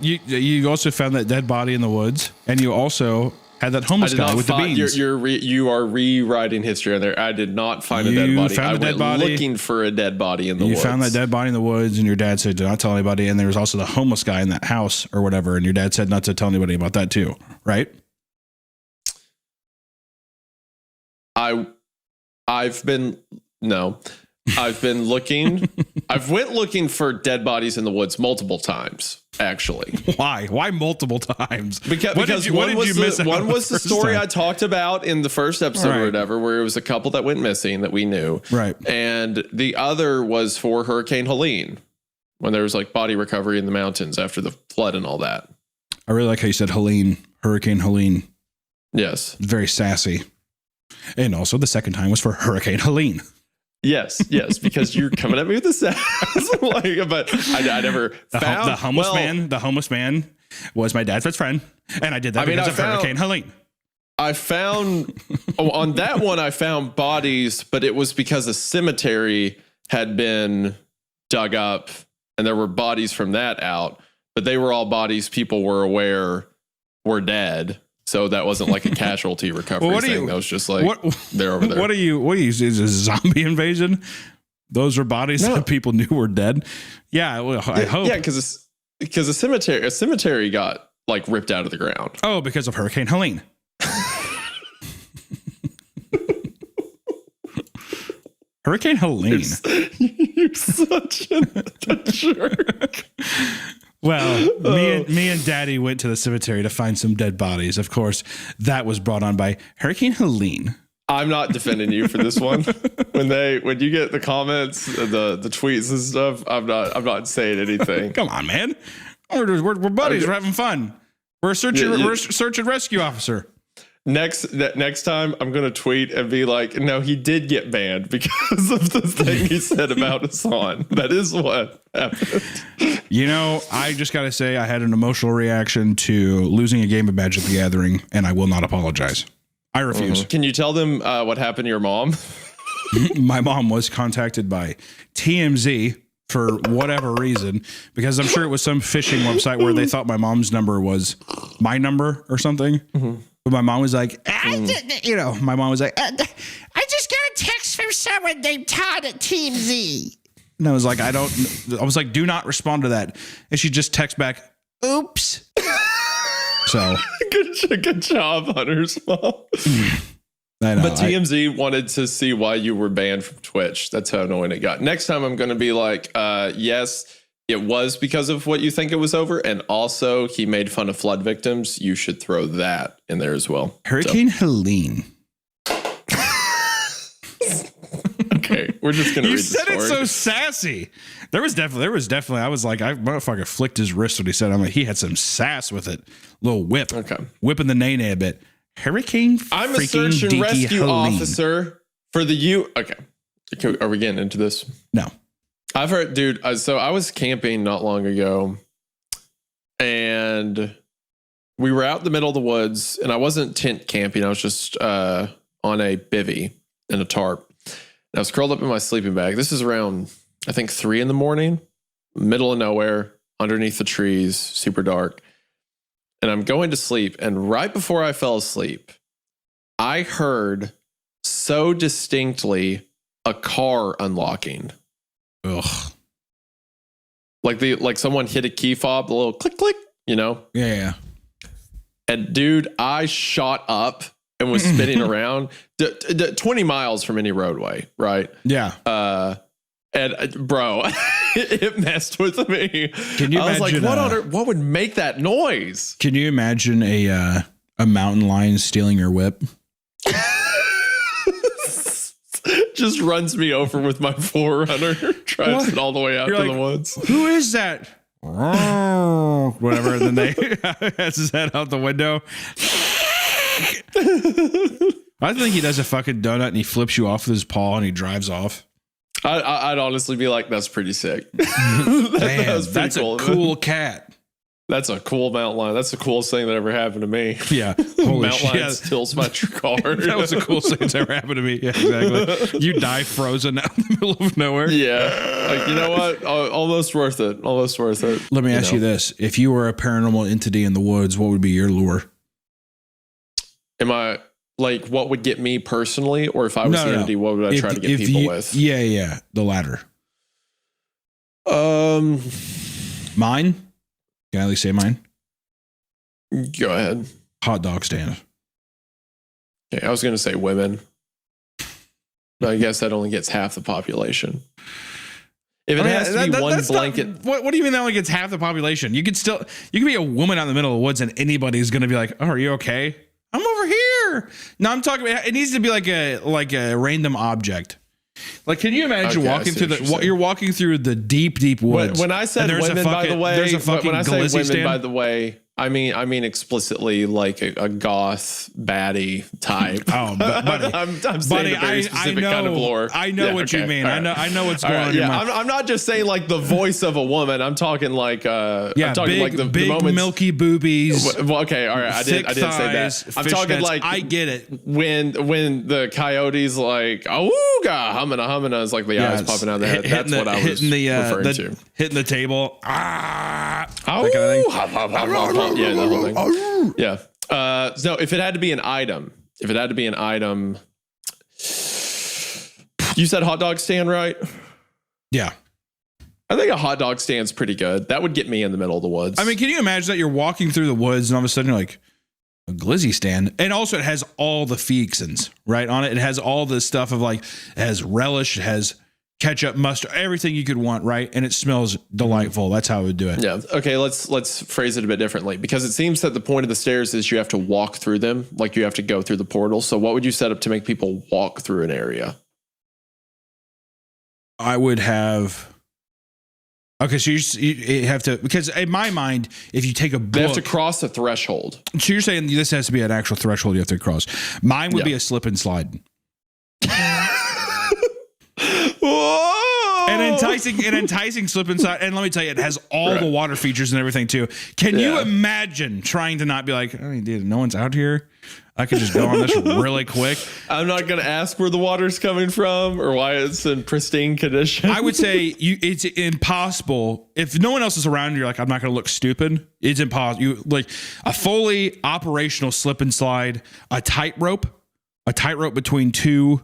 You also found that dead body in the woods, and you also had that homeless guy with the beans. You are rewriting history on there. I did not find a dead body. I went looking for a dead body in the woods. You found that dead body in the woods, and your dad said, do not tell anybody. And there was also the homeless guy in that house or whatever, and your dad said not to tell anybody about that too, right? I've been looking. I've went looking for dead bodies in the woods multiple times, actually. Why multiple times? Because one was the story I talked about in the first episode or whatever, where it was a couple that went missing that we knew. Right. And the other was for Hurricane Helene, when there was like body recovery in the mountains after the flood and all that. I really like how you said Helene, Hurricane Helene. Yes. Very sassy. And also the second time was for Hurricane Helene. Yes, because you're coming at me with the sass. But I never found the homeless man. The homeless man was my dad's best friend, and I did that because of Hurricane Helene. I found on that one. I found bodies, but it was because a cemetery had been dug up, and there were bodies from that out. But they were all bodies people were aware were dead. So that wasn't like a casualty recovery thing. That was just like they're over there. What are you? Is a zombie invasion? Those are bodies that people knew were dead. Yeah, well, I hope. Yeah, because a cemetery got like ripped out of the ground. Oh, because of Hurricane Helene. Hurricane Helene. You're such a jerk. Well, me and Daddy went to the cemetery to find some dead bodies. Of course, that was brought on by Hurricane Helene. I'm not defending you for this one. When you get the comments, the tweets and stuff, I'm not saying anything. Come on, man. We're buddies. We're having fun. We're a search and rescue officer. Next time, I'm going to tweet and be like, no, he did get banned because of the thing he said about Hassan. That is what happened. You know, I just got to say I had an emotional reaction to losing a game of Magic the Gathering, and I will not apologize. I refuse. Can you tell them what happened to your mom? My mom was contacted by TMZ for whatever reason, because I'm sure it was some phishing website where they thought my mom's number was my number or something. Mm-hmm. But my mom was like, my mom was like, I just got a text from someone named Todd at TMZ. And I was like, do not respond to that. And she just texts back, oops. So good job, Hunter's mom. I know, but TMZ wanted to see why you were banned from Twitch. That's how annoying it got. Next time I'm going to be like, yes, it was because of what you think it was over. And also he made fun of flood victims. You should throw that in there as well. Hurricane Helene. Okay. We're just going to read the story. You said it so sassy. There was definitely, I was like, I motherfucker flicked his wrist when he said, I'm like, he had some sass with it. Little whip. Okay. Whipping the nay a bit. Hurricane. I'm a search and rescue officer for the Okay. Are we getting into this? No. I've heard, dude. So I was camping not long ago, and we were out in the middle of the woods, and I wasn't tent camping. I was just on a bivvy and a tarp. And I was curled up in my sleeping bag. This is around, I think, 3 a.m, middle of nowhere, underneath the trees, super dark. And I'm going to sleep. And right before I fell asleep, I heard so distinctly a car unlocking. Ugh. Like someone hit a key fob, the little click, click, you know? Yeah. And dude, I shot up and was spinning around 20 miles from any roadway, right? Yeah. And bro, it messed with me. Can you imagine, I was like, what would make that noise? Can you imagine a mountain lion stealing your whip? Just runs me over with my Forerunner, drives it all the way out to the woods. Who is that? Whatever. And then they has his head out the window. I think he does a fucking donut and he flips you off with his paw and he drives off. I'd honestly be like, that's pretty sick. Man, that's cool. A cool cat. That's a cool mountain lion. That's the coolest thing that ever happened to me. Yeah. Holy Mountain shit. lion steals my car. That was the coolest thing that's ever happened to me. Yeah, exactly. You die frozen out in the middle of nowhere. Yeah. Like, you know what? Almost worth it. Almost worth it. Let me ask you this. If you were a paranormal entity in the woods, what would be your lure? Am I like, what would get me personally? Or if I was the entity, what would I try to get people with? Yeah. The latter. Mine? Can I at least say mine? Go ahead. Hot dog stand. Okay, I was going to say women. But I guess that only gets half the population. If it has to be one blanket. What do you mean that only gets half the population? You could be a woman out in the middle of the woods and anybody's going to be like, oh, are you okay? I'm over here. No, I'm talking about, it needs to be like a random object. Like, can you imagine walking through you're walking through the deep woods. When I said women, by the way, there's a fucking when I say women, stand. by the way, I mean explicitly like a goth baddie type. Oh, buddy, I'm saying a very specific kind of lore. I know what you mean. Right. I know what's going on. Yeah, I'm not just saying like the voice of a woman. I'm talking like I'm talking big, like the big moments, milky boobies. Well, okay, all right. I did say that. I'm talking like I get it. When the coyote's like ooga humana is like the eyes popping out of the head. That's what I was referring to. Hitting the table. That kind of thing. Yeah, the whole thing. Yeah. So if it had to be an item, you said hot dog stand, right? Yeah. I think a hot dog stand's pretty good. That would get me in the middle of the woods. I mean, can you imagine that you're walking through the woods and all of a sudden you're like, a glizzy stand? And also it has all the fixins, right, on it. It has all the stuff of like, it has relish, it has ketchup, mustard, everything you could want, right? And it smells delightful. That's how I would do it. Yeah. Okay, let's phrase it a bit differently, because it seems that the point of the stairs is you have to walk through them, like you have to go through the portal. So what would you set up to make people walk through an area? I would have... Okay, so you have to, because in my mind, if you take a book... They have to cross a threshold. So you're saying this has to be an actual threshold you have to cross. Mine would be a slip and slide. Whoa! An enticing slip and slide. And let me tell you, it has all the water features and everything too. Can you imagine trying to not be like, I mean, dude, no one's out here. I could just go on this really quick. I'm not going to ask where the water's coming from or why it's in pristine condition. I would say it's impossible. If no one else is around, you're like, I'm not going to look stupid. It's impossible. You like a fully operational slip and slide, a tightrope between two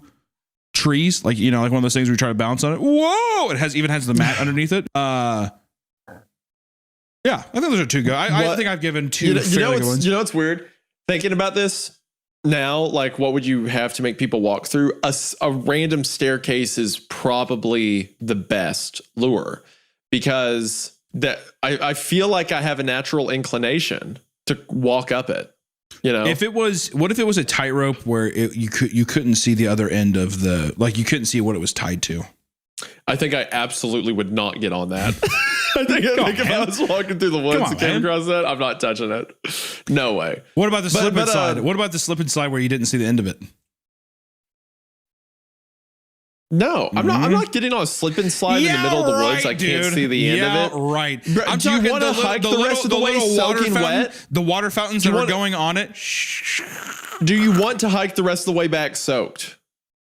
trees, like, you know, like one of those things where you try to bounce on it. Whoa! It even has the mat underneath it. Yeah, I think those are two good. I think I've given two fairly good ones. You know what's weird? Thinking about this now, like, what would you have to make people walk through? A random staircase is probably the best lure, because that I feel like I have a natural inclination to walk up it. You know, what if it was a tightrope where you couldn't see the other end of the, like, you couldn't see what it was tied to? I think I absolutely would not get on that. I think if I was walking through the woods and came across that, I'm not touching it. No way. What about the slip and slide? What about the slip and slide where you didn't see the end of it? No, I'm not getting on a slip and slide in the middle of the woods. I can't see the end of it. Right. Do you want to hike the rest of the way soaking wet? The water fountains that are going on it. Do you want to hike the rest of the way back soaked?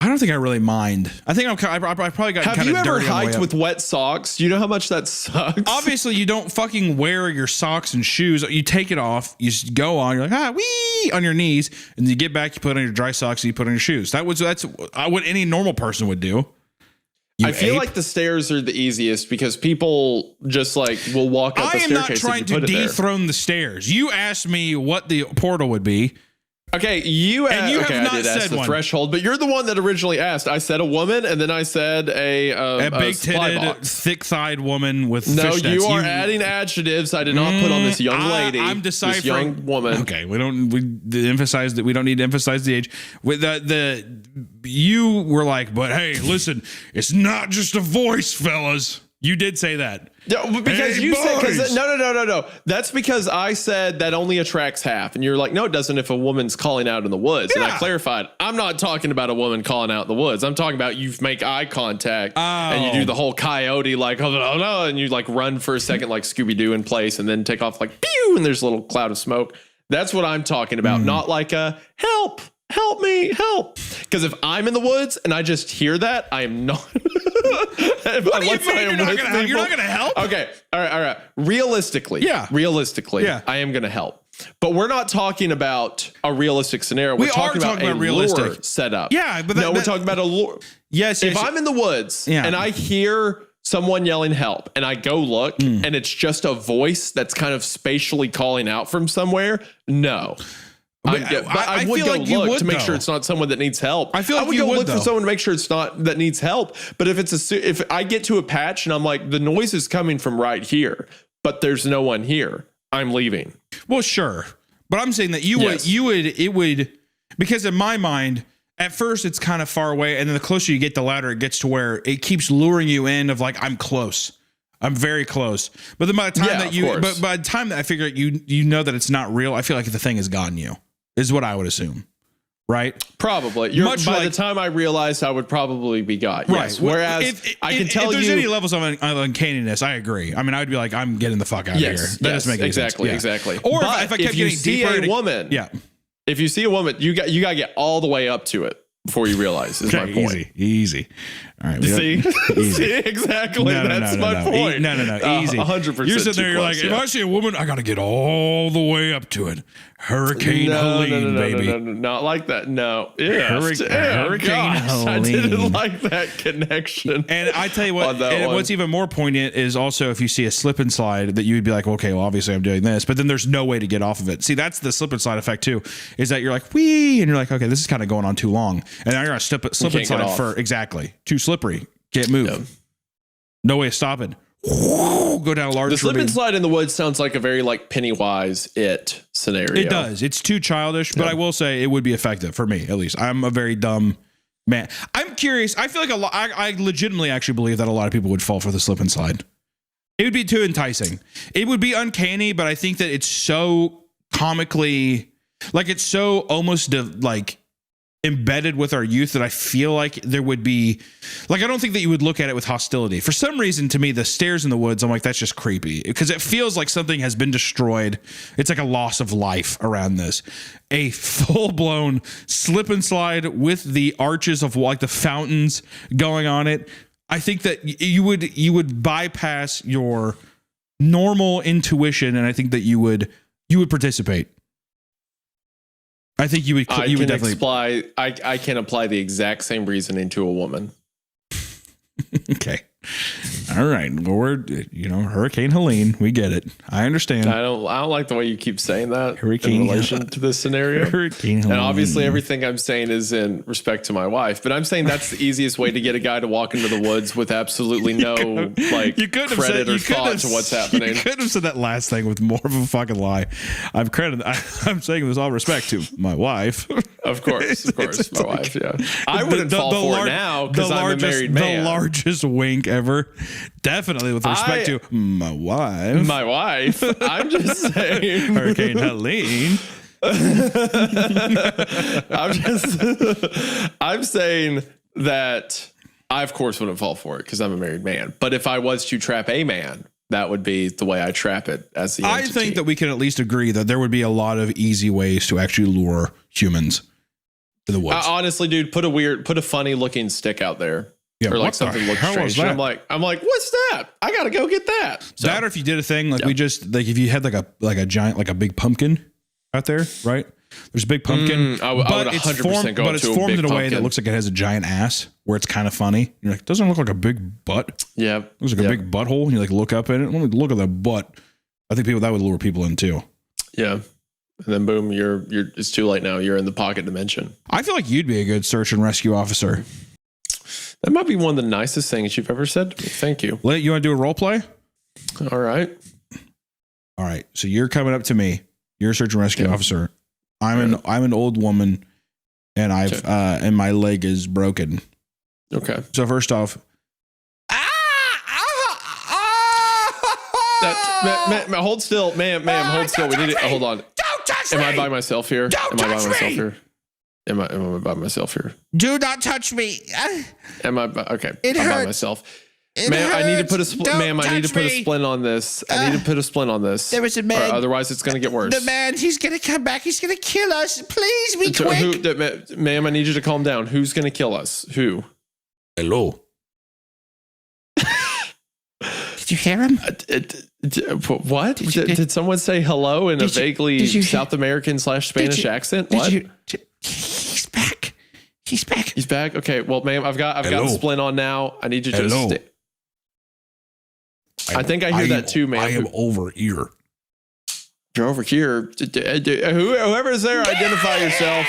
I don't think I really mind. I think I probably got kind of dirty. Have you ever hiked with wet socks? Do you know how much that sucks? Obviously, you don't fucking wear your socks and shoes. You take it off. You just go on. You're like, wee, on your knees. And you get back, you put on your dry socks, and you put on your shoes. That's what any normal person would do. I feel like the stairs are the easiest because people just like will walk up the staircase. I am not trying to dethrone the stairs. You asked me what the portal would be. Okay, you have not said the threshold, but you're the one that originally asked. I said a woman, and then I said a big-titted, thick-thiyed woman with fishnets. No, you are adding adjectives I did not put on this young lady. I'm deciphering. This young woman. Okay, we emphasize that we don't need to emphasize the age. With you were like, but hey, listen, it's not just a voice, fellas. You did say that. Yeah, because Hey, you said boys. no. That's because I said that only attracts half, and you're like, no, it doesn't. If a woman's calling out in the woods, and I Yeah. clarified, I'm not talking about a woman calling out in the woods. I'm talking about you make eye contact and you do the whole coyote like oh no, and you like run for a second like Scooby Doo in place, and then take off like pew, and there's a little cloud of smoke. That's what I'm talking about, not like a help. Help me, help. Because if I'm in the woods and I just hear that, I am not. What do you mean you're not gonna help? Okay. All right. Realistically, I am going to help. But we're not talking about a realistic scenario. We're talking about a lure setup. Yeah, but we're talking about a lure. Yes. If I'm in the woods and I hear someone yelling help and I go look and it's just a voice that's kind of spatially calling out from somewhere, no. I would go look to make sure it's not someone that needs help. I feel like I would you go would, look though. for someone to make sure it's not that needs help. But if if I get to a patch and I'm like, the noise is coming from right here, but there's no one here, I'm leaving. Well, sure. But I'm saying that it would, because in my mind, at first it's kind of far away. And then the closer you get, the louder it gets to where it keeps luring you in of like, I'm close. I'm very close. But then by the time by the time that I figure out you know that it's not real, I feel like the thing has gotten you. Is what I would assume, right? Probably. By the time I realized, I would probably be got. Right. Yes. Whereas I can tell you, if there's any levels of uncanniness, I agree. I mean, I would be like, I'm getting the fuck out of here. That doesn't make any sense. Exactly. Or if I kept getting deeper, if you see a woman, you got to get all the way up to it before you realize. Is my point. Easy. All right. See, exactly. That's my point. No. Easy. 100%. You're sitting there. You're like, if I see a woman, I got to get all the way up to it. Hurricane Helene, baby. No, not like that. No. Hurricane Helene. I didn't like that connection. And I tell you what, what's even more poignant is also if you see a slip and slide that you would be like, okay, well, obviously I'm doing this, but then there's no way to get off of it. See, that's the slip and slide effect too, is that you're like, wee, and you're like, okay, this is kind of going on too long. And now you're going to slip and slide for too slippery. Can't move. Yeah. No way of stopping. Go down a large. The slip and slide in the woods sounds like a very like Pennywise It scenario. It does. It's too childish, but I will say it would be effective for me, at least. I'm a very dumb man. I'm curious. I feel like I legitimately actually believe that a lot of people would fall for the slip and slide. It would be too enticing. It would be uncanny, but I think that it's so comically, like it's so almost like embedded with our youth that I feel like there would be, like, I don't think that you would look at it with hostility. For some reason, to me, the stairs in the woods, I'm like, that's just creepy because it feels like something has been destroyed. It's like a loss of life around this. A full-blown slip and slide with the arches of like the fountains going on it. I think that you would bypass your normal intuition, and I think that you would participate. I think you would definitely I can apply the exact same reasoning to a woman. Okay. All right. Well, we're, Hurricane Helene. We get it. I understand. I don't like the way you keep saying that Hurricane in relation to this scenario. Hurricane Helene. And obviously everything I'm saying is in respect to my wife, but I'm saying that's the easiest way to get a guy to walk into the woods with absolutely no credit or thought to what's happening. You could have said that last thing with more of a fucking lie. I'm saying this all respect to my wife. Of course, my wife. Yeah, I wouldn't fall for it now because I'm a married man. The largest wink ever. Definitely with respect to my wife. My wife. I'm just saying. Hurricane Helene. I'm saying that I, of course, wouldn't fall for it because I'm a married man. But if I was to trap a man, that would be the way I trap it as the entity. I think that we can at least agree that there would be a lot of easy ways to actually lure humans to the woods. Honestly, dude, put a funny looking stick out there. Yeah, or like something looks strange. I'm like, what's that? I gotta go get that. So, that, or if you did a thing like we just like if you had like a giant like a big pumpkin out there, right? There's a big pumpkin, I would 100% go. But it's formed in a way that looks like it has a giant ass, where it's kind of funny. You're like, doesn't it look like a big butt? Yeah, it looks like a big butthole. And you like look up at it. Let me look at the butt. I think that would lure people in too. Yeah. And then boom, you're it's too late now. You're in the pocket dimension. I feel like you'd be a good search and rescue officer. That might be one of the nicest things you've ever said to me. Thank you. You want to do a role play? All right. So you're coming up to me. You're a search and rescue officer. I'm an old woman, and and my leg is broken. Okay. So first off, hold still, ma'am, hold still. We need to hold on. Don't touch me. Am I by myself here? Don't Am I by touch myself me. here? Am I by myself here? Do not touch me. Am I okay? It I'm by hurts. myself. It Ma'am, I need to hurts. put a split. Don't Ma'am, I need to touch put a me. splint on this. I need to put a splint on this. There was a man. Or otherwise, it's going to get worse. The man, he's going to come back. He's going to kill us. Please be So quick. ma'am, I need you to calm down. Who's going to kill us? Who? Hello. Did you hear him? What? Did someone say hello in a vaguely did you- South American / Spanish accent? What? He's back. He's back. He's back. Okay. Well, ma'am, I've got the Hello. splint on now. I need you to Hello. stay. I think I hear that too, ma'am. I am over here. You're over here. Whoever's there, identify yourself.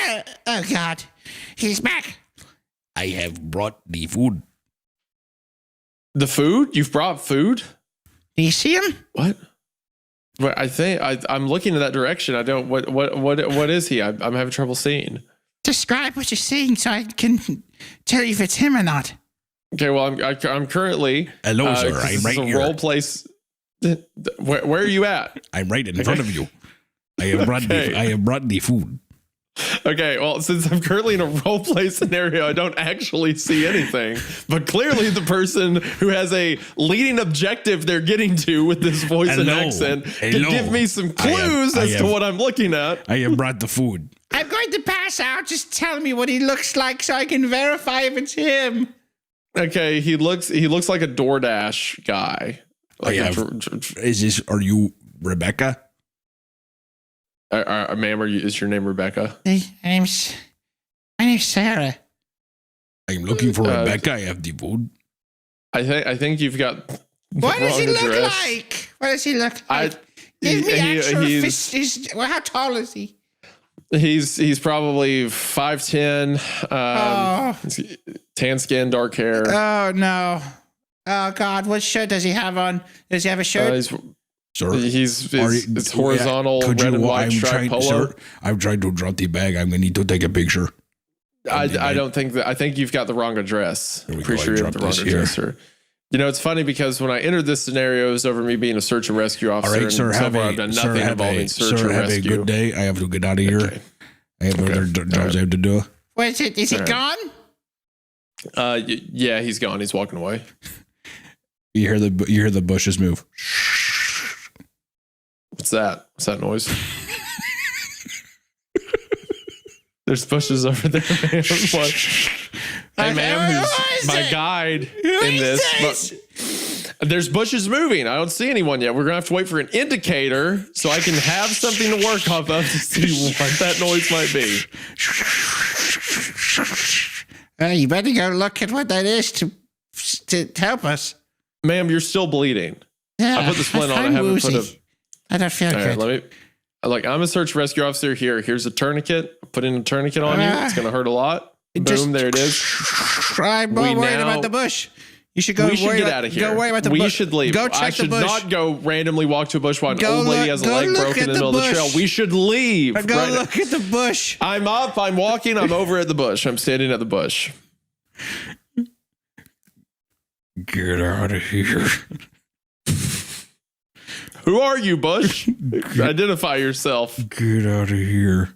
Oh, God. He's back. I have brought the food. The food? You've brought food? Do you see him? What? But I think I'm looking in that direction. I don't. What is he? I'm having trouble seeing. Describe what you're seeing so I can tell you if it's him or not. Okay. Well, I'm currently. Hello, sir. 'cause I'm this right is a here. role place. Where are you at? I'm right in front of you. I have brought Okay. I have brought the food. Okay, well, since I'm currently in a role play scenario, I don't actually see anything. But clearly, the person who has a leading objective they're getting to with this voice and Hello. accent can Hello. give me some clues I as to have- what I'm looking at. I have brought the food. I'm going to pass out. Just tell me what he looks like so I can verify if it's him. Okay, he looks like a DoorDash guy. Like I have- Are you Rebecca? ma'am, is your name Rebecca? My name's Sarah. I'm looking for Uh, Rebecca. I have the food. I think you've got. the What does he wrong look address. like? What does he look like? I- Give me he- actual he's- well, how tall is he? He's probably 5'10", tan skin, dark hair. Oh, no. Oh, God. What shirt does he have on? Does he have a shirt? Sir, It's horizontal, could red and you- white I'm striped trying, polo. sir, I'm trying to drop the bag. I'm going to need to take a picture. I don't think that. I think you've got the wrong address. Here we Pretty go. sure I you have the wrong dropped this here. address, sir. You know, it's funny because when I entered this scenario, it was over me being a search and rescue officer. All right, and sir, so have far I've done nothing involving search sir, or have a rescue. good day. I have to get out of here. Okay. I have other jobs I have to do. What is it? Is he All right. gone? Yeah, he's gone. He's walking away. You hear the bushes move. What's that? What's that noise? There's bushes over there, man. What? Hey, ma'am, Who who's is my it? guide Who in is this? But there's bushes moving. I don't see anyone yet. We're gonna have to wait for an indicator so I can have something to work off of to see what that noise might be. You better go look at what that is to help us. Ma'am, you're still bleeding. Yeah, I put the splint on. I I'm haven't put a. woozy. I don't feel All good. right, let me. Like, I'm a search rescue officer here. Here's a tourniquet. Put in a tourniquet on you. It's gonna hurt a lot. Boom, there it is. I'm more We worried now- about the bush. You should go. We should worry get about, out of here. Go worry about the we bush. should leave. Go check I should the bush. not go randomly walk to a bush while an Go old lady look- has a go leg look broken at in the the middle of the bush. trail. We should leave. Go right look at the bush. I'm up. I'm walking. I'm over at the bush. I'm standing at the bush. Get out of here. Who are you, Bush? Identify yourself. Get out of here.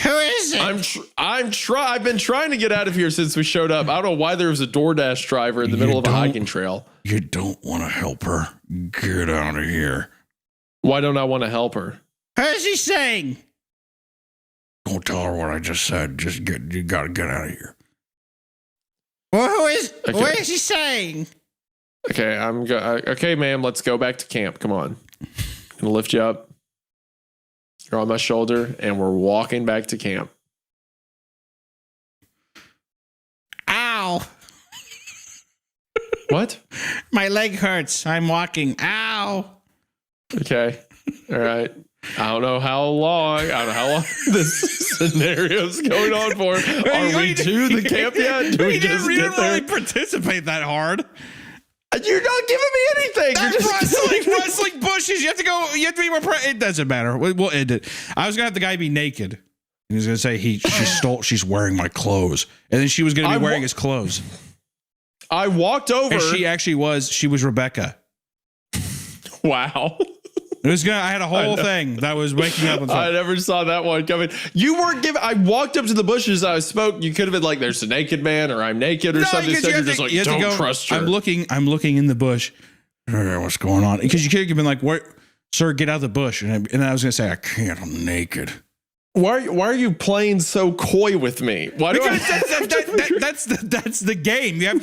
Who is it? I've been trying to get out of here since we showed up. I don't know why there was a DoorDash driver in the middle of a don't- hiking trail. You don't want to help her. Get out of here. Why don't I want to help her? Who is he saying? Don't tell her what I just said. You gotta get out of here. Well, who is? Okay. What is he saying? Okay, okay, ma'am. Let's go back to camp. Come on. I'm gonna lift you up. You're on my shoulder, and we're walking back to camp. Ow! What? My leg hurts. I'm walking. Ow! Okay. All right. I don't know how long this scenario's going on for. Are we to the camp yet? Do we just get there? participate that hard. You're not giving me anything. You're just wrestling bushes. You have to go. You have to be more. It doesn't matter. We'll end it. I was gonna have the guy be naked. He was gonna say she's wearing my clothes, and then she was gonna be wearing his clothes. I walked over. And she actually was. She was Rebecca. Wow. It was I had a whole thing that was waking up. I never saw that one coming. You weren't giving. I walked up to the bushes. I spoke. You could have been like, "There's a naked man," or "I'm naked," or something. Instead, you're just like, "Don't trust her." I'm looking in the bush. What's going on? Because you could have been like, "What, sir? Get out of the bush." And I was gonna say, "I can't. I'm naked." Why are you playing so coy with me? Why do that's the game. You have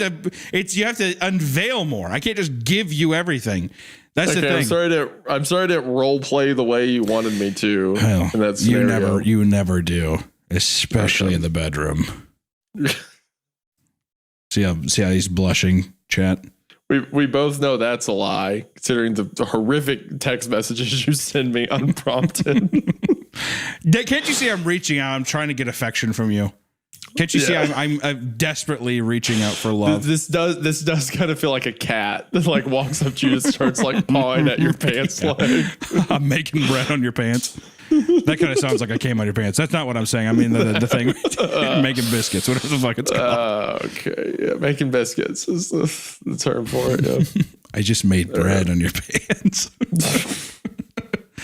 to unveil more. I can't just give you everything. That's the thing. I'm sorry to role play the way you wanted me to. Well, in that scenario. You never do, especially in the bedroom. see how he's blushing, chat. We both know that's a lie, considering the horrific text messages you send me unprompted. Can't you see I'm reaching out? I'm trying to get affection from you. Can't you see I'm desperately reaching out for love? This does kind of feel like a cat that like walks up to you and starts like pawing at your pants leg. I'm making bread on your pants. That kind of sounds like I came on your pants. That's not what I'm saying. I mean the thing making biscuits, whatever the fuck it's called. Okay, yeah, making biscuits is the term for it. Yeah. I just made bread on your pants.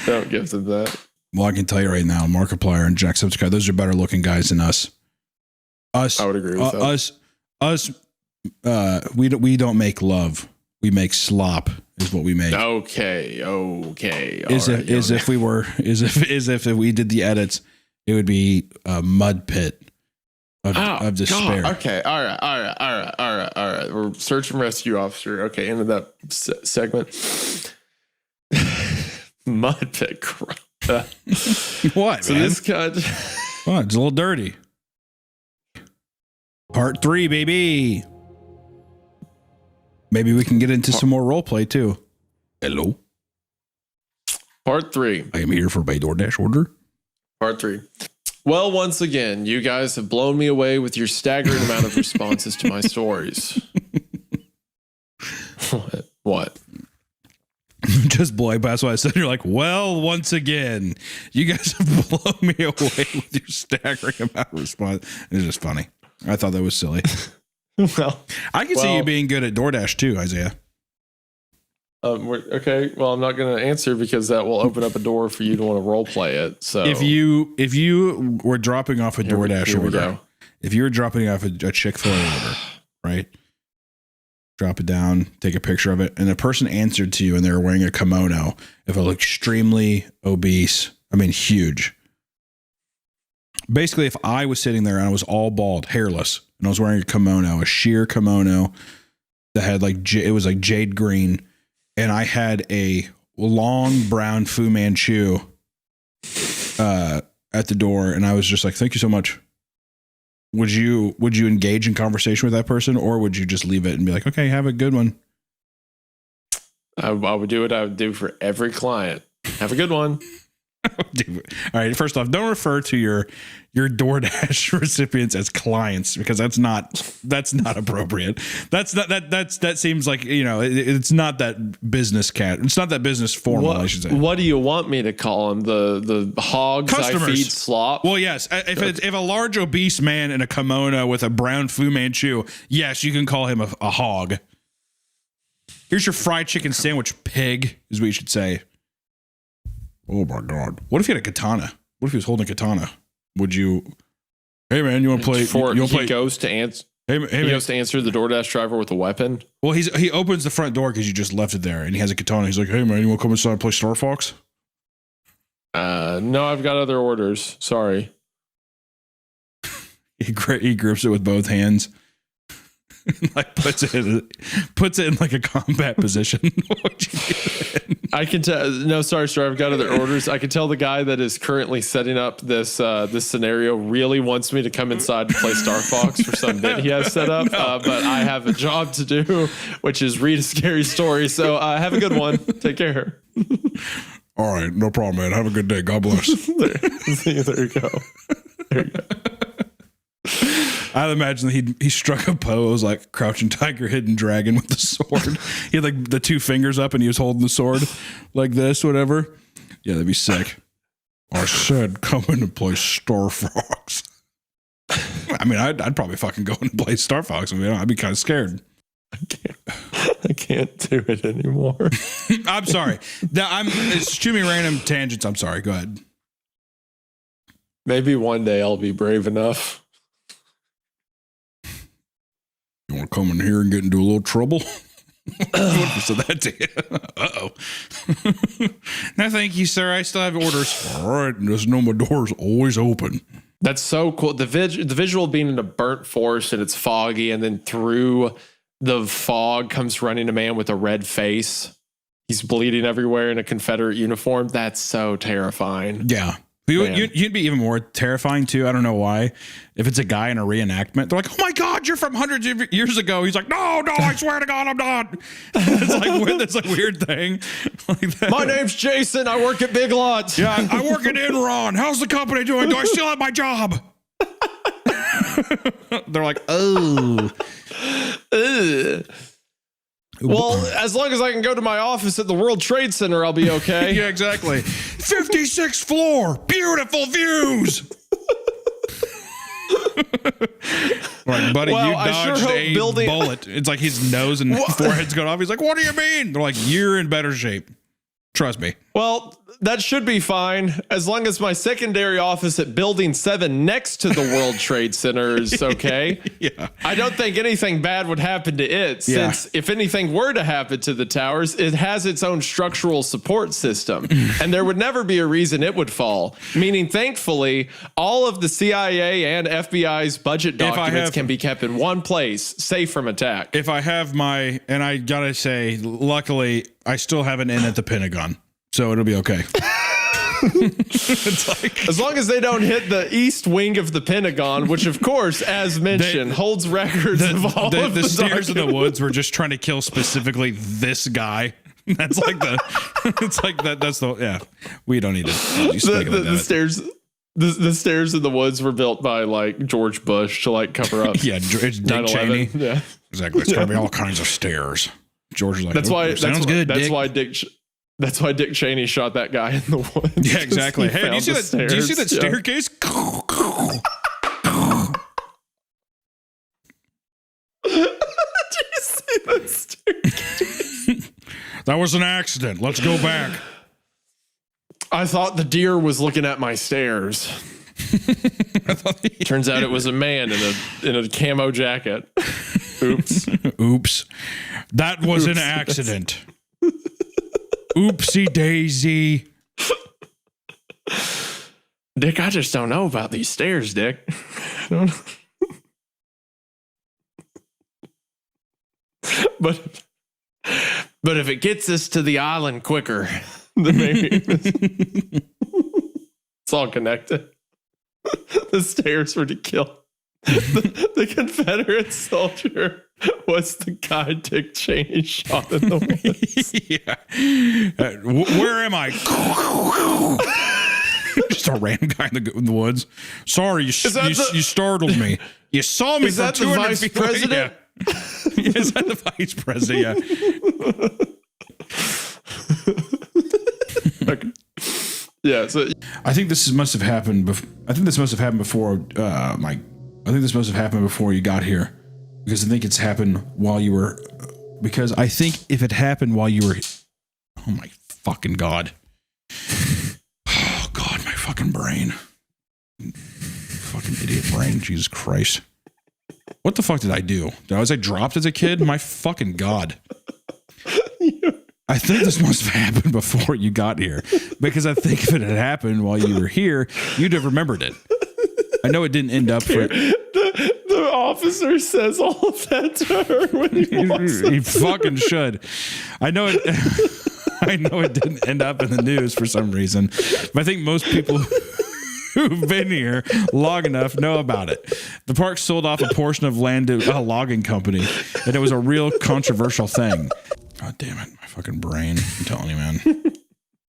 Don't give them that. Well, I can tell you right now, Markiplier and Jacksepticeye, those are better looking guys than us. I would agree with that. Us, we don't make love. We make slop. Is what we make. Okay. As if we did the edits, it would be a mud pit of despair. God. Okay. All right. We're search and rescue officer. Okay. Into that segment. Mud pit. What? So man? this guy. Oh, it's a little dirty. Part 3, baby. Maybe we can get into some more role play too. Hello. Part 3. I am here for my DoorDash order. Part 3. Well, once again, you guys have blown me away with your staggering amount of responses to my stories. What? Just boy, that's why I said you're like, well, once again, you guys have blown me away with your staggering amount of response. It's just funny. I thought that was silly. Well, I can see you being good at DoorDash too, Isaiah. Okay. Well, I'm not going to answer because that will open up a door for you to want to role play it. So if you were dropping off a DoorDash order, if you were dropping off a Chick-fil-A order, right? Drop it down, take a picture of it, and the person answered to you and they were wearing a kimono. If it looked extremely obese, I mean huge. Basically, if I was sitting there and I was all bald, hairless, and I was wearing a kimono, a sheer kimono that had it was like jade green, and I had a long brown Fu Manchu at the door, and I was just like, "Thank you so much." Would you engage in conversation with that person, or would you just leave it and be like, "Okay, have a good one"? I would do what I would do for every client. Have a good one. All right. First off, don't refer to your DoorDash recipients as clients because that's not appropriate. That seems like, it's not that business It's not that business formal. I should say. What do you want me to call them? The hogs Customers. I feed slop. Well, yes. If a large obese man in a kimono with a brown Fu Manchu, yes, you can call him a hog. Here's your fried chicken sandwich, pig, is what you should say. Oh my God. What if he had a katana? What if he was holding a katana? Would you, hey man, you want to play? He goes to answer. He goes to answer the DoorDash driver with a weapon. Well, he opens the front door because you just left it there and he has a katana. He's like, hey man, you want to come inside and play Star Fox? No, I've got other orders. Sorry. He grips it with both hands. Like puts it in like a combat position. I can tell. No, sorry, sir. I've got other orders. I can tell the guy that is currently setting up this scenario really wants me to come inside to play Star Fox for some bit he has set up. But I have a job to do, which is read a scary story. So have a good one. Take care. All right, no problem, man. Have a good day. God bless. There you go. There you go. I'd imagine that he struck a pose like Crouching Tiger, Hidden Dragon with the sword. He had like the two fingers up and he was holding the sword like this, whatever. Yeah, that'd be sick. I said, come in and play Star Fox. I mean, I'd probably fucking go in and play Star Fox. I mean, I'd be kind of scared. I can't do it anymore. I'm sorry. It's too many random tangents. I'm sorry. Go ahead. Maybe one day I'll be brave enough. You want to come in here and get into a little trouble? What if I said that to you? Uh-oh. No, thank you, sir. I still have orders. All right. Just know my door's always open. That's so cool. The visual being in a burnt forest and it's foggy, and then through the fog comes running a man with a red face. He's bleeding everywhere in a Confederate uniform. That's so terrifying. Yeah. You'd be even more terrifying too. I don't know why. If it's a guy in a reenactment, they're like, "Oh my God, you're from hundreds of years ago." He's like, "No, I swear to God, I'm not." It's a weird thing. Like that. My name's Jason. I work at Big Lots. Yeah, I work at Enron. How's the company doing? Do I still have my job? They're like, "Oh." Well, as long as I can go to my office at the World Trade Center, I'll be okay. Yeah, exactly. 56th floor, beautiful views. Like, buddy, well, you dodged a bullet. It's like his nose and forehead's going off. He's like, "What do you mean?" They're like, "You're in better shape. Trust me." Well, that should be fine as long as my secondary office at Building 7 next to the World Trade Center is okay. Yeah. I don't think anything bad would happen to it, since if anything were to happen to the towers, it has its own structural support system, and there would never be a reason it would fall. Meaning, thankfully, all of the CIA and FBI's budget documents can be kept in one place, safe from attack. If I have and I gotta say, luckily, I still have an in at the Pentagon. So it'll be okay. It's like, as long as they don't hit the east wing of the Pentagon, which, of course, as mentioned, holds records of all of the stairs in the woods were just trying to kill specifically this guy. That's like it's like that. That's we don't need to. The stairs. The stairs in the woods were built by like George Bush to like cover up. Yeah, it's Dick Cheney. Yeah, exactly. It's gonna be all kinds of stairs. George is like, that's why. Sounds good. That's why Dick Cheney shot that guy in the woods. Yeah, exactly. Hey, do you see that staircase? Do you see that staircase? That was an accident. Let's go back. I thought the deer was looking at my stairs. Turns out it was a man in a camo jacket. Oops. Oops. That was an accident. Oopsie daisy. Dick, I just don't know about these stairs, Dick. I don't know. But if it gets us to the island quicker, then maybe it's all connected. The stairs were to kill. The Confederate soldier was the guy Dick Cheney shot in the woods. Yeah. Where am I? Just a random guy in the woods. Sorry, you startled me. You saw me. Is that the vice president? Yeah. Is that the vice president? Yeah. Okay. Yeah. So I think this must have happened. I think this must have happened before. I think this must have happened before you got here, because I think it's happened while you were. Because I think if it happened while you were, oh my fucking God. Oh God, my fucking brain. Fucking idiot brain. Jesus Christ. What the fuck did I do? Was I dropped as a kid? My fucking God. I think this must have happened before you got here, because I think if it had happened while you were here, you'd have remembered it. I know it didn't end up for the officer says all of that to her when he walks He fucking should. I know it. I know it didn't end up in the news for some reason, but I think most people who've been here long enough know about it. The park sold off a portion of land to a logging company, and it was a real controversial thing. God damn it, my fucking brain! I'm telling you, man.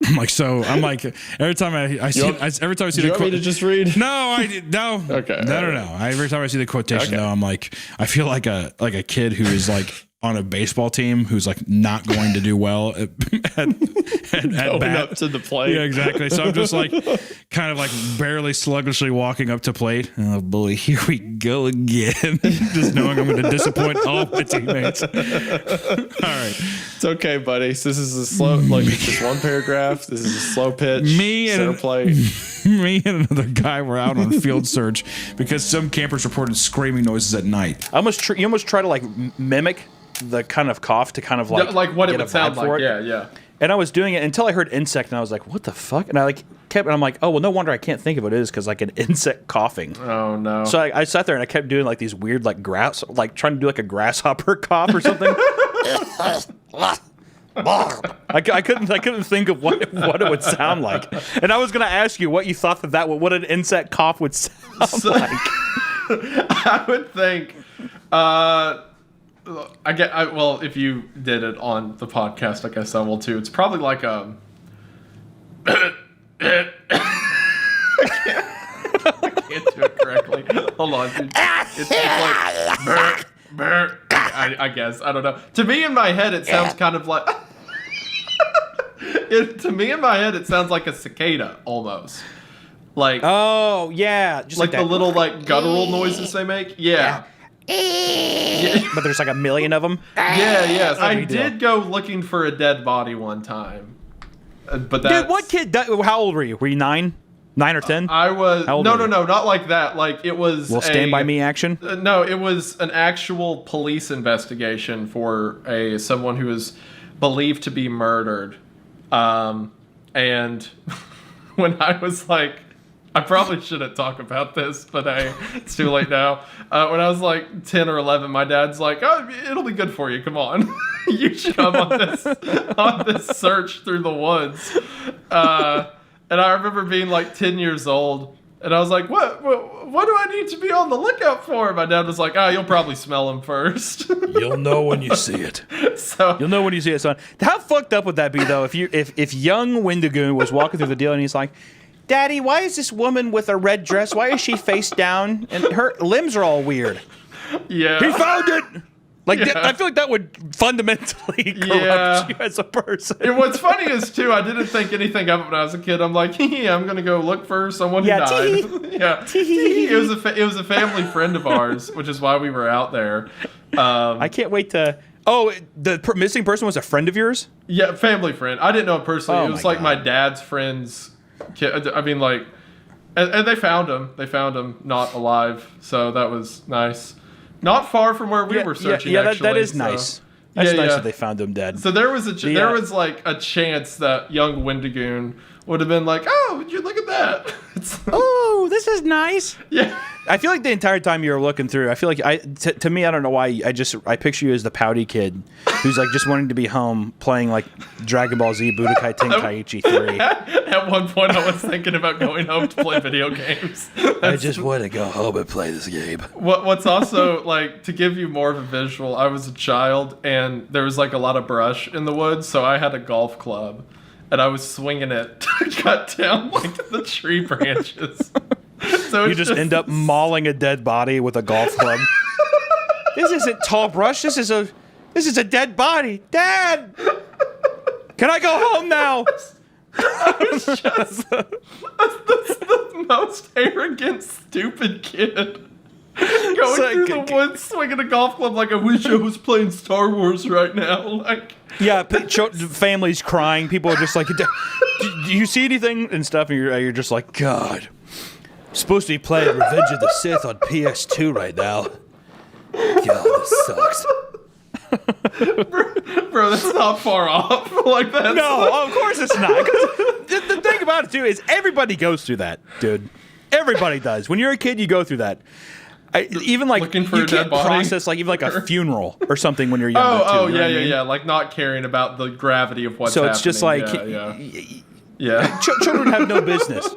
I'm like every time I see the quote. Me to just read? No, Okay. No. Every time I see the quotation though, I'm like, I feel like a kid who is like on a baseball team who's like not going to do well at Going bat. up to the plate. Yeah, exactly. So I'm just like kind of like barely sluggishly walking up to plate. Oh boy, here we go again. Just knowing I'm going to disappoint all my teammates. All right. It's okay, buddy. So this is a slow, like just one paragraph. This is a slow pitch. Center plate. Me and another guy were out on field search because some campers reported screaming noises at night. You almost try to like mimic the kind of cough to kind of like what it get would a sound vibe for like. it. Yeah. And I was doing it until I heard insect, and I was like, "What the fuck?" And I like kept, and I'm like, "Oh well, no wonder I can't think of what it is because like an insect coughing." Oh no. So I sat there and I kept doing like these weird like like trying to do like a grasshopper cough or something. I couldn't think of what it would sound like, and I was gonna ask you what you thought what an insect cough would sound like. I would think. Well, if you did it on the podcast, I guess I will too. It's probably like I can't do it correctly. Hold on, dude. It's like I guess I don't know. To me, in my head, it sounds kind of like. To me, in my head, it sounds like a cicada almost. Like Oh yeah, just like that. the little like guttural noises they make. Yeah. But there's like a million of them. Yeah. I big deal. did go looking for a dead body one time, but that. Dude, what kid? How old were you? Were you 9 or 10? I was How old no, were you? not like that. Like it was Well, Stand By Me action. No, it was an actual police investigation for someone who was believed to be murdered. And when I was like, I probably shouldn't talk about this, but it's too late now. When I was like 10 or 11, my dad's like, "Oh, it'll be good for you. Come on, you should come on this search through the woods." And I remember being like 10 years old, and I was like, "What do I need to be on the lookout for?" My dad was like, "Oh, you'll probably smell him first." You'll know when you see it. So You'll know when you see it, son. How fucked up would that be though? If young Wendigoon was walking through the deal and he's like, "Daddy, why is this woman with a red dress? Why is she face down and her limbs are all weird?" yeah, He found it. Like Yeah. I feel like that would fundamentally corrupt Yeah. you as a person. And what's funny is too, I didn't think anything of it when I was a kid. I'm like, I'm gonna go look for someone who Yeah, died. tee-hee. Yeah, Tee-hee. it was a family friend of ours, which is why we were out there. I can't wait to. Oh, the missing person was a friend of yours? Yeah, family friend. I didn't know him personally. Oh It was my like my God. dad's friend's kid. I mean, like, and they found him. They found him not alive, so that was nice. Not far from where we were searching. that actually, is so- nice. That's Yeah, nice yeah. that they found him dead. So there was Yeah. there was like a chance that young Wendigoon would have been like, "Oh, would you look at that?" It's, Oh, this is nice. yeah. I feel like the entire time you were looking through, I feel like to me, I don't know why, I picture you as the pouty kid who's like just wanting to be home playing like Dragon Ball Z Budokai Tenkaichi 3. At one point, I was thinking about going home to play video games. I just want to go home and play this game. What's also like, to give you more of a visual, I was a child and there was like a lot of brush in the woods, so I had a golf club and I was swinging it to cut down like the tree branches. So You it's just end up mauling a dead body with a golf club. This isn't tall brush. This is a dead body. Dad, can I go home now? That's the most arrogant, stupid kid. Going like- through the woods, swinging a golf club like, I wish I was playing Star Wars right now. Like, Yeah, families crying. People are just like, do you see anything and stuff? And you're just like, God. Supposed to be playing Revenge of the Sith on PS2 right now. God, this sucks. bro, that's not far off. Like that. No, of course it's not. 'Cause the thing about it too is everybody goes through that, dude. Everybody does. When you're a kid, you go through that. Even like Looking for you a dead can't body? process like even like a funeral or something when you're younger. Oh, too, you know what I mean? yeah. Like not caring about the gravity of what's So happening. it's just like Yeah. children have no business.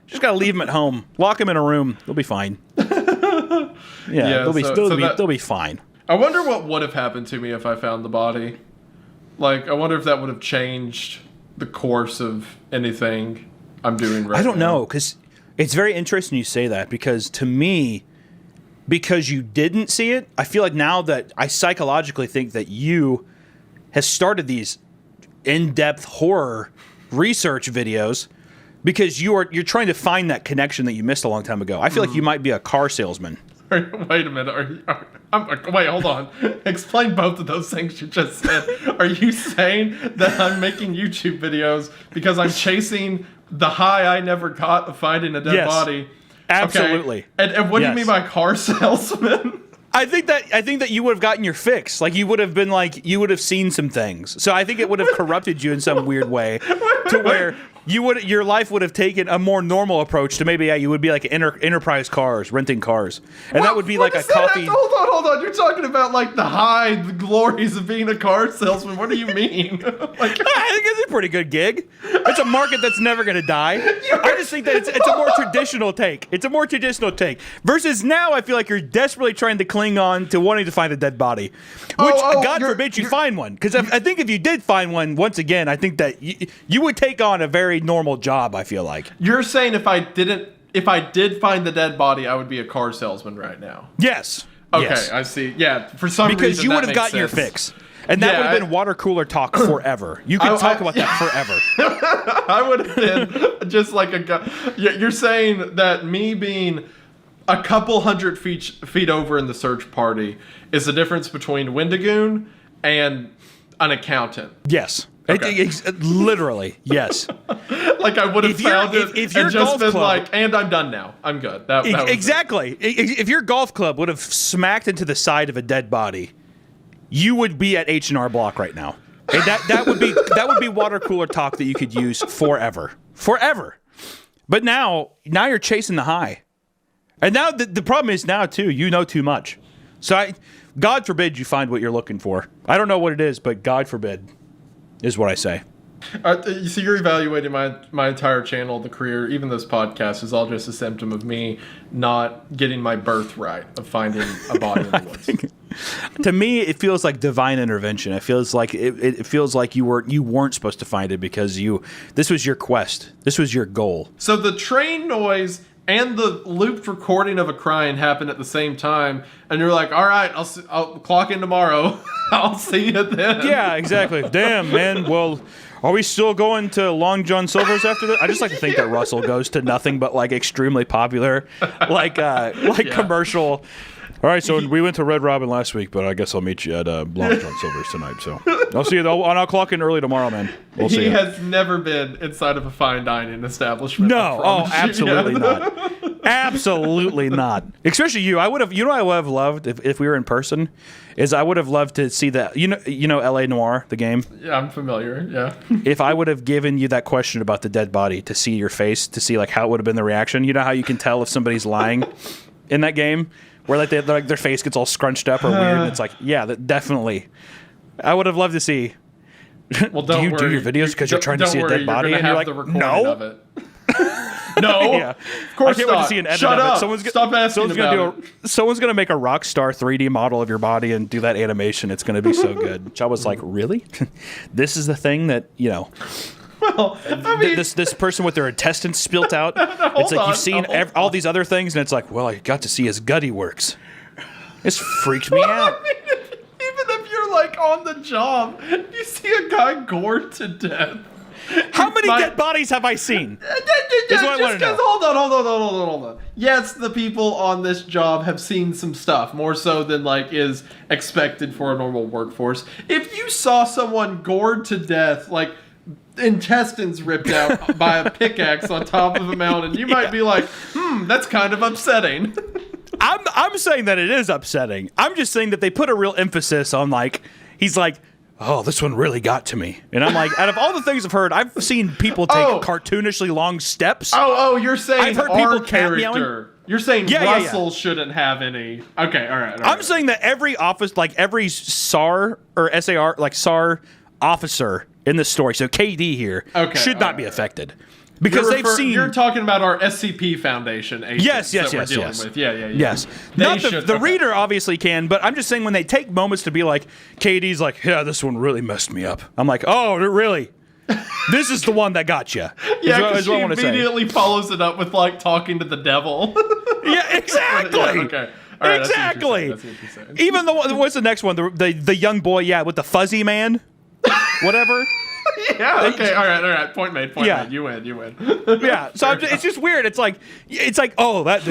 Just gotta leave them at home. Lock them in a room. They'll be fine. Yeah, they'll be fine. I wonder what would have happened to me if I found the body. Like, I wonder if that would have changed the course of anything I'm doing right now. I don't know, because it's very interesting you say that, because to me, because you didn't see it. I feel like now that I psychologically think that you has started these in-depth horror research videos because you're trying to find that connection that you missed a long time ago. I feel like you might be a car salesman. Wait a minute. Wait, hold on. Explain both of those things you just said. Are you saying that I'm making YouTube videos because I'm chasing the high I never got of finding a dead body? Absolutely. Okay. And what do you mean by car salesman? I think that you would have gotten your fix. Like you would have seen some things. So I think it would have corrupted you in some weird way to where your life would have taken a more normal approach to maybe you would be like enterprise cars, renting cars, and that would be like a coffee. Hold on. You're talking about like the glories of being a car salesman. What do you mean? I think it's a pretty good gig. It's a market that's never going to die. I just think that it's a more traditional take. It's a more traditional take versus now. I feel like you're desperately trying to cling on to wanting to find a dead body, which God forbid you find one. Because I think if you did find one, once again, I think that you would take on a very normal job. I feel like you're saying if I did find the dead body, I would be a car salesman right now. Yes. Okay, yes. I see. Yeah, for some reason because you would have makes gotten your sense. fix. And that would have been water cooler talk forever. You could talk about that forever. I would have been just like a guy. You're saying that me being a couple hundred feet over in the search party is the difference between Wendigoon and an accountant. Yes. Okay. Literally, yes. Like I would have found it if your and just golf been club, like, and I'm done now. I'm good. That was exactly. If your golf club would have smacked into the side of a dead body, you would be at H&R Block right now. And that would be water cooler talk that you could use forever. But now you're chasing the high. And now the problem is now too, you know too much. So God forbid you find what you're looking for. I don't know what it is, but God forbid is what I say. So you're evaluating my entire channel, the career, even this podcast is all just a symptom of me not getting my birthright of finding a body in the woods. To me, it feels like divine intervention. It feels like it feels like you weren't supposed to find it because this was your quest. This was your goal. So the train noise and the looped recording of a crying happened at the same time, and you're like, all right, I'll clock in tomorrow. I'll see you then. Yeah, exactly. Damn, man. Well, are we still going to Long John Silver's after this? I just like to think that Russell goes to nothing but like extremely popular, commercial. All right, so we went to Red Robin last week, but I guess I'll meet you at Long John Silver's tonight. So I'll see you. I'll clock in early tomorrow, man. We'll see. He has never been inside of a fine dining establishment. No, absolutely not. Absolutely not. Especially you. I would have. You know, what I would have loved if we were in person. I would have loved to see that. You know, L.A. Noire, the game. Yeah, I'm familiar. Yeah. If I would have given you that question about the dead body to see your face, to see like how it would have been the reaction. You know how you can tell if somebody's lying in that game. Where like their face gets all scrunched up or weird, and it's like, yeah, definitely. I would have loved to see. Well, don't do you worry. do your videos because you're trying to see a dead body, and you're like, no. Of it. No, yeah. of course I can't not. wait to see an edit Shut of it. up. Stop asking about it. Someone's gonna make a Rockstar 3D model of your body and do that animation. It's gonna be so good. Which I was like, really? This is the thing that Well, I mean, this person with their intestines spilt out. It's like you've seen all these other things, and it's like, well, I got to see his gutty works. This freaked me out. I mean, even if you're like on the job, you see a guy gored to death. How many dead bodies have I seen? Is what I want to know. Hold on. Yes, the people on this job have seen some stuff, more so than like is expected for a normal workforce. If you saw someone gored to death, like intestines ripped out by a pickaxe on top of a mountain, you might be like, that's kind of upsetting. I'm saying that it is upsetting. I'm just saying that they put a real emphasis on like, he's like, oh, this one really got to me. And I'm like, out of all the things I've heard, I've seen people take cartoonishly long steps. Oh, you're saying I've heard our people cat meowing. character. You're saying Russell shouldn't have any. Okay, all right. I'm saying that every office, like every SAR or SAR, like SAR officer in this story, so KD here, should not be affected. Because they've seen. You're talking about our SCP Foundation agents. Yes. With. Yeah. Yes. Not the reader obviously can, but I'm just saying when they take moments to be like, KD's like, yeah, this one really messed me up. I'm like, oh, really? This is the one that got you. Yeah, because she immediately follows it up with like talking to the devil. Yeah, exactly. Yeah, okay. All right, Exactly. That's what you're saying. Even what's the next one? The young boy, with the fuzzy man, whatever. Yeah. Okay. All right. Point made. Yeah. You win. Yeah. So it's just weird. It's like oh that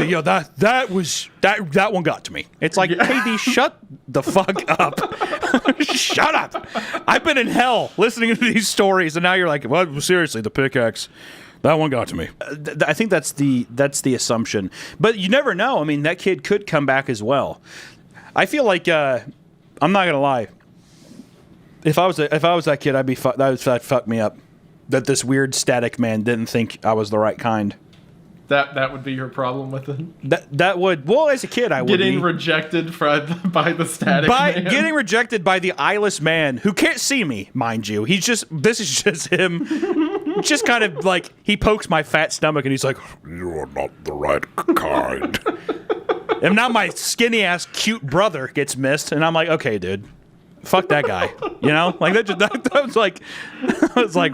one got to me. It's like KD, shut the fuck up. Shut up. I've been in hell listening to these stories, and now you're like, well, seriously, the pickaxe. That one got to me. I think that's the assumption, but you never know. I mean, that kid could come back as well. I feel like I'm not gonna lie. If I was that kid, that'd fuck me up. That this weird static man didn't think I was the right kind. That would be your problem with it. That would, well, as a kid, I would getting rejected by the static man. Getting rejected by the eyeless man who can't see me, mind you. This is just him. Just kind of like he pokes my fat stomach and he's like, "You're not the right kind." And now my skinny ass cute brother gets missed, and I'm like, "Okay, dude. Fuck that guy," like that was like, I was like,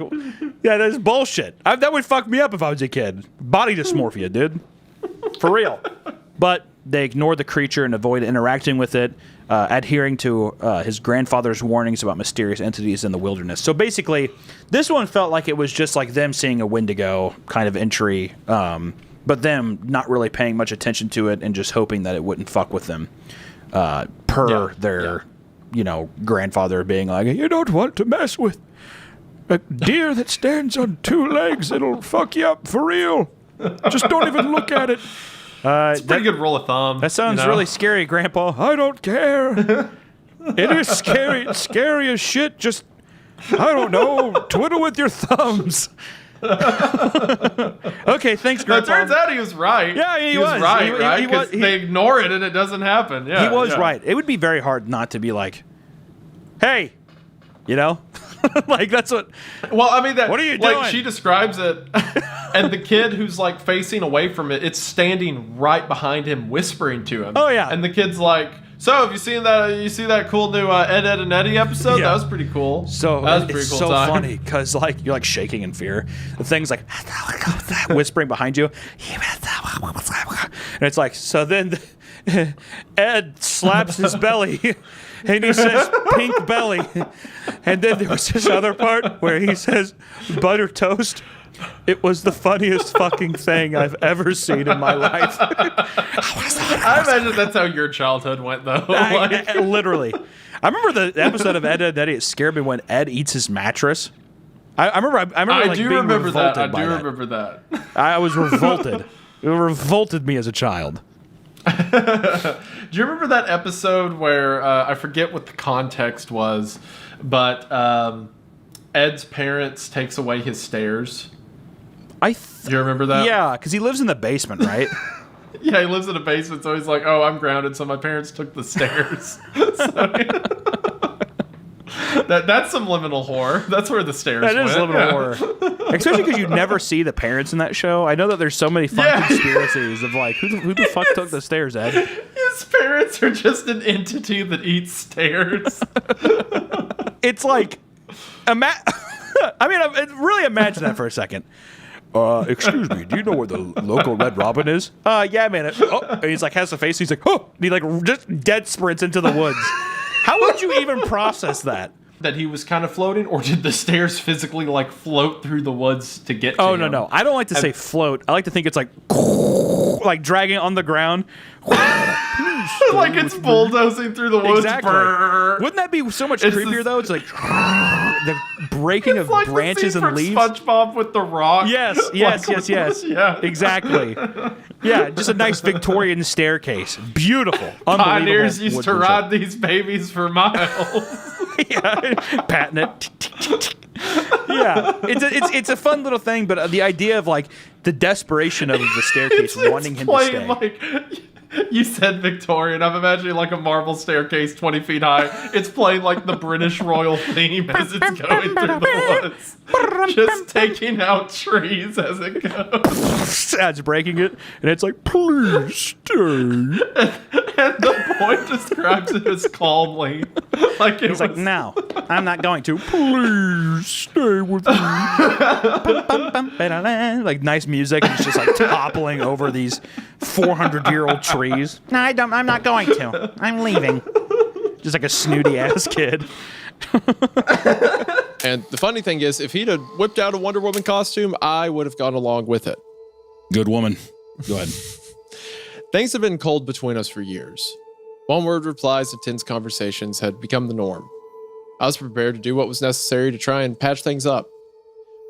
yeah, that's bullshit. That would fuck me up if I was a kid. Body dysmorphia, dude, for real. But they ignored the creature and avoided interacting with it, adhering to his grandfather's warnings about mysterious entities in the wilderness. So basically, this one felt like it was just like them seeing a Wendigo kind of entry, but them not really paying much attention to it and just hoping that it wouldn't fuck with them, their grandfather being like, "You don't want to mess with a deer that stands on two legs. It'll fuck you up for real. Just don't even look at it." It's a pretty good rule of thumb. That sounds really scary, Grandpa. I don't care. It is scary. It's scary as shit. Just, I don't know, twiddle with your thumbs. Okay, thanks, Grandpa. It turns out he was right. Yeah, he was right, right? Because they ignore it and it doesn't happen. Yeah, he was right. It would be very hard not to be like, "Hey," like that's what. Well, I mean, what are you doing? Like she describes it, and the kid who's like facing away from it, it's standing right behind him, whispering to him. Oh yeah, and the kid's like, "So, have you seen that? You see that cool new Ed, Ed, and Eddie episode? Yeah. That was pretty cool." So that was pretty it's cool so time. funny because like you're like shaking in fear. The thing's like whispering behind you, and it's like so. Then Ed slaps his belly, and he says, "Pink belly," and then there was this other part where he says, "Butter toast." It was the funniest fucking thing I've ever seen in my life. I imagine that's how your childhood went, though. Literally. I remember the episode of Ed, Ed, Eddie. It scared me when Ed eats his mattress. I remember like, being remember that. revolted by Remember that. I was revolted. It revolted me as a child. Do you remember that episode where I forget what the context was, but Ed's parents takes away his stairs? Do you remember that? Yeah, because he lives in the basement, right? Yeah, he lives in a basement, so he's like, "Oh, I'm grounded, so my parents took the stairs." That's some liminal horror. That's where the stairs went. That is liminal horror. Especially because you never see the parents in that show. I know that there's so many fun conspiracies of like, who the fuck took the stairs, Ed? His parents are just an entity that eats stairs. It's like, really imagine that for a second. Excuse me, do you know where the local Red Robin is? Yeah, man. And he's like, has the face. He's like, oh, and he like just dead sprints into the woods. How would you even process that? That he was kind of floating, or did the stairs physically like float through the woods to get to him? No. I don't like to say float. I like to think it's like dragging on the ground. Like it's bulldozing through the woods. Exactly. Brrr. Wouldn't that be so much creepier though? It's like the breaking of like branches the scene and from leaves. SpongeBob with the rock. Yes. Yeah, exactly. Yeah, just a nice Victorian staircase. Beautiful. Pioneers used to ride these babies for miles. Yeah, patting it. Yeah, it's a fun little thing, but the idea of like the desperation of the staircase wanting him to stay. Like, you said Victorian. I'm imagining like a marble staircase 20 feet high. It's playing like the British royal theme as it's going through the woods. Just taking out trees as it goes. It's breaking it, and it's like, please stay. And the boy describes it as calmly. Like He's like, no, I'm not going to. Please stay with me. Like nice music, and it's just like toppling over these 400-year-old trees. trees. No, I'm not going to. I'm leaving. Just like a snooty ass kid. And the funny thing is, if he'd have whipped out a Wonder Woman costume, I would have gone along with it. Good woman. Go ahead. Things have been cold between us for years. One-word replies to tense conversations had become the norm. I was prepared to do what was necessary to try and patch things up.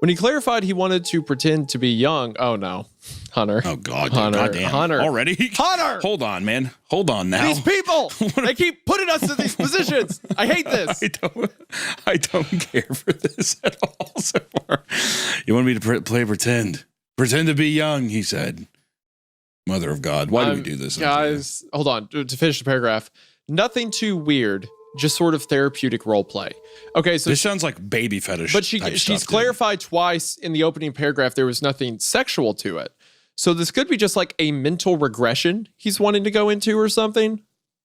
When he clarified he wanted to pretend to be young, oh no, Hunter. Oh God, Hunter, goddamn. Hunter. Already? Hunter! Hold on, man. Hold on now. These people, they keep putting us in these positions. I hate this. I don't care for this at all so far. You want me to play pretend? Pretend to be young, he said. Mother of God, why do we do this? Guys, hold on. To finish the paragraph, nothing too weird, just sort of therapeutic role play. Okay, so this sounds like baby fetish. But she's clarified twice in the opening paragraph there was nothing sexual to it. So this could be just like a mental regression he's wanting to go into or something.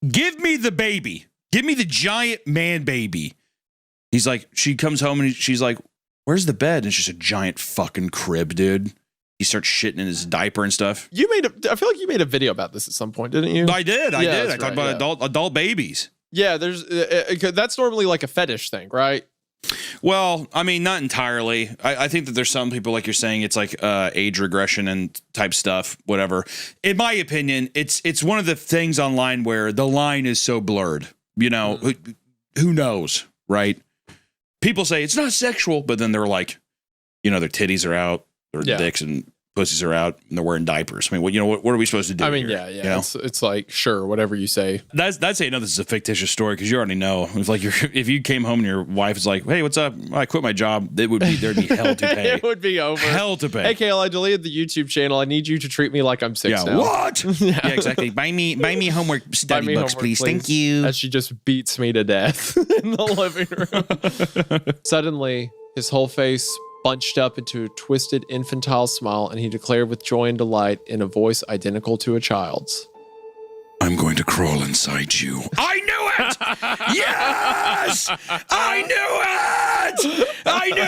Give me the baby. Give me the giant man baby. He's like, she comes home and she's like, where's the bed? And it's just a giant fucking crib, dude. He starts shitting in his diaper and stuff. I feel like you made a video about this at some point, didn't you? I did. I talked about adult babies. Yeah, there's that's normally like a fetish thing, right? Well, I mean, not entirely. I think that there's some people, like you're saying, it's like age regression and type stuff, whatever. In my opinion, it's one of the things online where the line is so blurred. You know, who knows, right? People say it's not sexual, but then they're like, you know, their titties are out, their dicks and pussies are out, and they're wearing diapers. I mean, what are we supposed to do? I mean, here? yeah. You know? It's like, sure, whatever you say. That's how you know this is a fictitious story, because you already know. It's like if you came home and your wife is like, "Hey, what's up? I quit my job." There'd be hell to pay. It would be over. Hell to pay. Hey, Kale, I deleted the YouTube channel. I need you to treat me like I'm 6 now. What? Yeah, exactly. Buy me homework study books, please. Thank you. As she just beats me to death in the living room. Suddenly, his whole face bunched up into a twisted infantile smile, and he declared with joy and delight in a voice identical to a child's, "I'm going to crawl inside you." I knew it! Yes! I knew it! I knew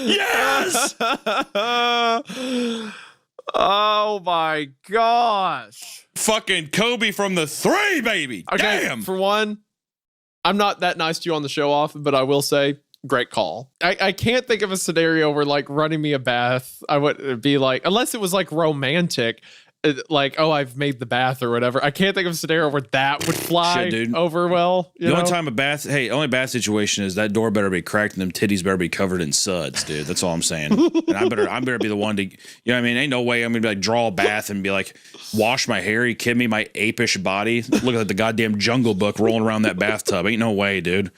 it! Yes! Oh my gosh. Fucking Kobe from the 3, baby. Okay, damn. For one, I'm not that nice to you on the show often, but I will say, great call. I can't think of a scenario where like running me a bath, I would be like, unless it was like romantic, like, oh, I've made the bath or whatever. I can't think of a scenario where that would fly over well. The only time only bath situation is that door better be cracked and them titties better be covered in suds, dude. That's all I'm saying. And I better be the one to, you know what I mean? Ain't no way I'm gonna be like draw a bath and be like, wash my hair. You kidding me? My apish body. Look at the goddamn Jungle Book rolling around that bathtub. Ain't no way, dude.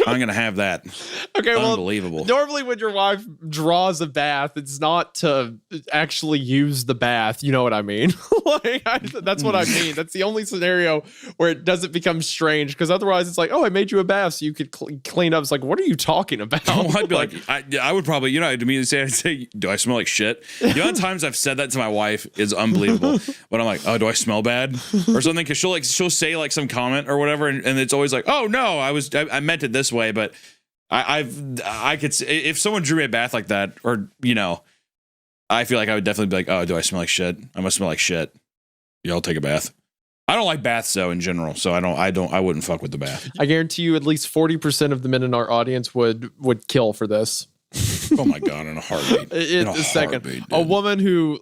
I'm gonna have that. Okay, unbelievable. Well, normally when your wife draws a bath, it's not to actually use the bath. You know what I mean? That's what I mean. That's the only scenario where it doesn't become strange, because otherwise it's like, oh, I made you a bath so you could clean up. It's like, what are you talking about? Oh, I'd be like, I would probably, I'd immediately say, do I smell like shit? The amount of times I've said that to my wife is unbelievable. But I'm like, oh, do I smell bad or something? Because she'll say like some comment or whatever, and it's always like, oh no, I meant it this way. But I could say, if someone drew me a bath like that, or I feel like I would definitely be like, oh, do I smell like shit? I must smell like shit. Y'all take a bath. I don't like baths though in general, so I wouldn't fuck with the bath. I guarantee you at least 40% of the men in our audience would kill for this. Oh my God, in a heartbeat. A woman who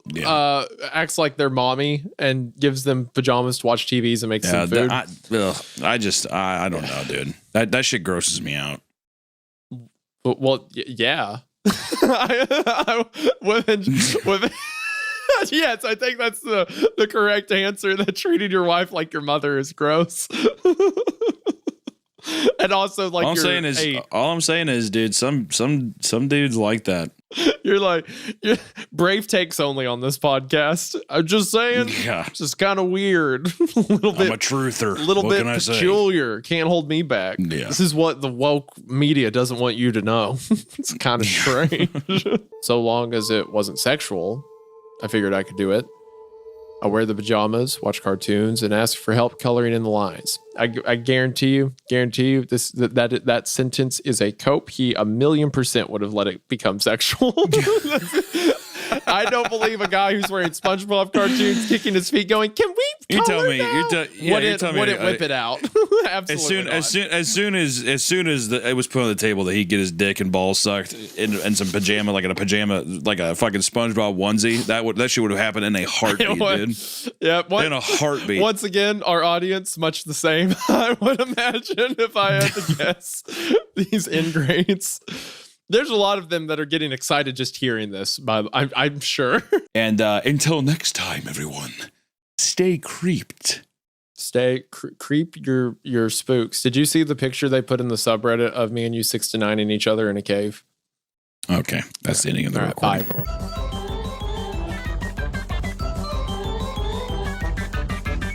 acts like their mommy and gives them pajamas to watch TVs and makes them food. I don't know, dude. That shit grosses me out. Well, yeah. Women. Yes, I think that's the correct answer. That treating your wife like your mother is gross. And also, like, all I'm saying is, dude, some dudes like that. You're brave takes only on this podcast. I'm just saying, it's just kind of weird. I'm a truther. A little bit peculiar. Can't hold me back. Yeah. This is what the woke media doesn't want you to know. It's kind of strange. So long as it wasn't sexual, I figured I could do it. I wear the pajamas, watch cartoons, and ask for help coloring in the lines. I guarantee you, that sentence is a cope. He 1,000,000% would have let it become sexual. I don't believe a guy who's wearing SpongeBob cartoons, kicking his feet, going, "Can we?" You tell me. Would it whip it out? Absolutely. As soon as it was put on the table that he'd get his dick and balls sucked in some pajama, like a fucking SpongeBob onesie, that shit would have happened in a heartbeat, dude. Yeah, in a heartbeat. Once again, our audience much the same. I would imagine if I had to guess these ingrates. There's a lot of them that are getting excited just hearing this. I'm sure. And until next time, everyone, stay creeped. Stay creep your spooks. Did you see the picture they put in the subreddit of me and you 6 to 9 in each other in a cave? Okay, that's the ending of the recording. Bye, everyone.